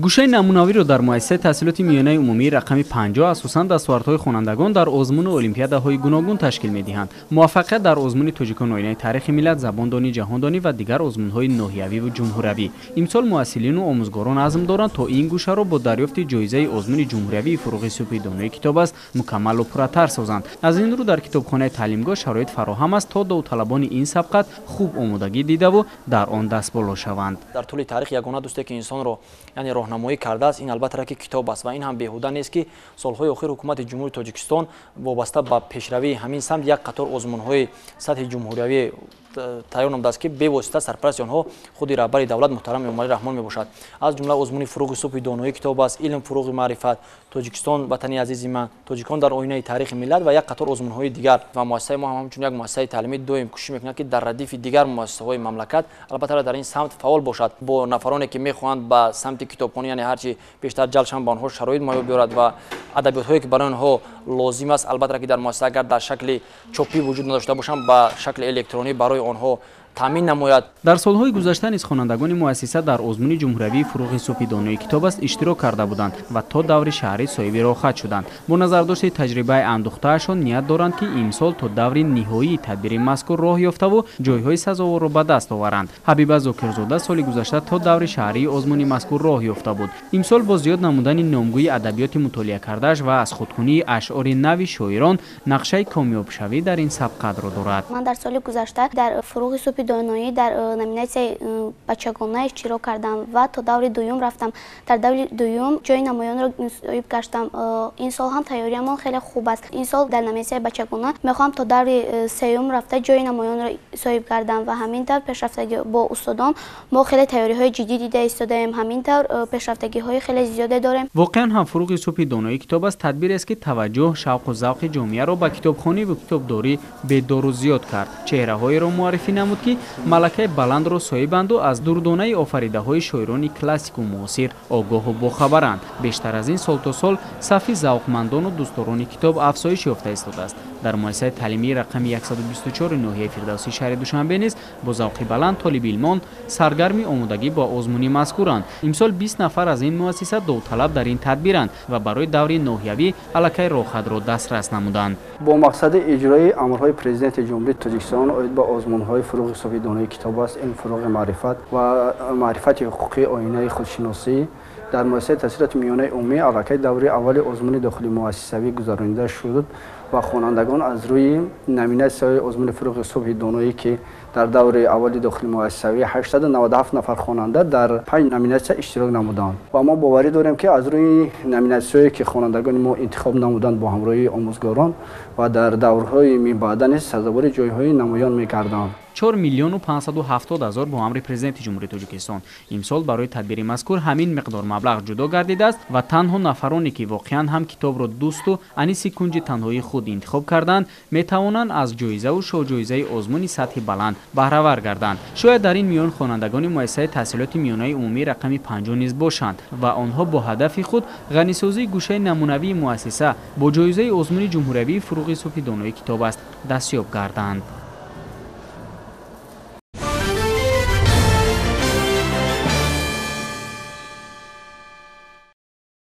گوشه نمونه‌آوری را در مؤسسه تحصیلات میانه عمومی رقم 50 اساساً دستاوردهای خوانندگان در آزمون المپیادهای گوناگون تشکیل می‌دهند. موفقیت در آزمون توجیکان آینه تاریخ ملت، زباندانی، جهاندانی و دیگر آزمون‌های ناحیوی و جمهوری. امسال مؤثرین و آموزگاران عزم دارند تا این گوشه را با دریافت جایزه آزمون جمهوری فروغ صبح دانای کتاب است مکمل و پرتر سازند. از این رو در کتابخانه تعلیمگاه شرایط فراهم است تا داوطلبان این سبقت خوب آمادگی دیده و در آن دست بالا شوند. در طول تاریخ یگانه دوستی که انسان رو یعنی راهنمایی کرده است این البته که کتاب است و این هم بیهوده نیست که سالهای اخیر حکومت جمهوری تاجیکستان وابسته به پیشروی همین سمت یک قطار آزمون‌های سطح جمهوری تیار نموده است که به واسطه سرپرست آنها خود رهبر دولت محترم امامعلی رحمان میباشد. از جمله آزمون فروغ صبح دانایی کتاب است، علم فروغ معرفت، تاجیکستان وطنی عزیز من، تاجیکان در آینه تاریخ ملت و یک قطار آزمون‌های دیگر و مؤسسه ما همچون یک مؤسسه تعلیمی دوم کوشش می‌کند که در ردیف دیگر مؤسسه‌های مملکت البته در این سمت فعال باشد. با نفرانی که می‌خواهند به سمت کتابخوانی یعنی هرچی بیشتر جلبشان به آنها شرایط میسر بیاورد و ادبیات‌هایی که برای آنها لازم است البته که در مؤسسه اگر در شکل چاپی وجود نداشته باشند به شکل الکترونی برای آنها تامین نماید. در سالهای گذشته نیز خوانندگان مؤسسه در آزمون جمهوری فروغ صبح دانای کتاب است اشتراک کرده بودند و تا دور شهری صاحب راحت شدند. با نظرداشت تجربه اندوخته‌شان نیت دارند که امسال تا دور نهایی تدبیر مذکور راه یافته و جایهای سزاوار را به دست آورند. حبیبه زاکرزاده سال گذشته تا دور شهری آزمون مذکور راه یافته بود. امسال با زیاد نمودن نامگوی ادبیات مطالعه کرده‌اش و از خودخوانی اشعار نو شاعران نقشه کامیاب شوی در این سبقت را دارد. من در سال گذشته در فروغ صبح دانایی در نامیناسیون بچگانه اشتراک کردم و تا دور دوم رفتم. در دور دوم جای نمایان را صاحب گشتم. این سال هم تیاریمان خیلی خوب است. این سال در نامیناسیون بچگانه میخوام تا دور سوم رفته جای نمایان را صاحب کردم و همینطور پیشرفتگی با استادان ما خیلی تیاری‌های جدی دیده ایستادیم. همینطور پیشرفتگی‌های خیلی زیاده داریم. واقعا هم فروغ صبح دانایی کتاب است تدبیر است که توجه، شوق و ذوق جامعه را به کتابخوانی و کتابداری بیدار و زیاد کرد. چهره‌های را معرفی نمود که ملکه بلند را صاحبند و از دردانه آفریده‌های شاعران کلاسیک و معاصر آگاه و باخبرند. بیشتر از این سال تا سال صف ذوقمندان و دوستداران کتاب افزایش یافته ایستاده است. در مؤسسه تعلیمی رقم 124 ناحیه فردوسی شهر دوشنبه نیز با ذوق بلند طالب علمان سرگرم آمادگی با آزمون مذکورند. امسال 20 نفر از این مؤسسه داوطلب در این تدبیرند و برای دور ناحیوی الکه راحت را دسترس نمودند. با مقصد اجرای امرهای پرزیدنت جمهوری تاجیکستان آید با آزمون‌های فروغ صبح دانای کتاب است، این فروغ معرفت و معرفت حقوقی آینه خودشناسی در مؤسسه تحصیلات میانه عمومی الکه دوره اول آزمون داخلی مؤسسوی گذرانیده شد و خوانندگان از روی نامیناسیون آزمون فروغ صبح دانایی که در دوره اول داخلی مؤسسوی 897 نفر خواننده در 5 نامیناسیون اشتراک نمودند و ما باوری داریم که از روی نامیناسیونی که خوانندگان ما انتخاب نمودند با همراهی آموزگاران و در دورهای می بعدن سزاوار جایهای نمایان می‌کردند. 4,570,000 با امر پرزیدنت جمهوری تاجیکستان امسال برای تدبیر مذکور همین مقدار مبلغ جدا گردیده است و تنها نفرانی که واقعا هم کتاب را دوست و انیس کنج تنهایی خود انتخاب کردند می توانند از جایزه و شاجایزه آزمون سطح بلند بهره ور گردند. شاید در این میان خوانندگان مؤسسه تحصیلات میانه عمومی رقم 50 نیز باشند و آنها با هدف خود غنیسازی گوشه نمونوی مؤسسه با جایزه آزمون جمهوری فروغ صبح دانای کتاب است دستیاب گردند.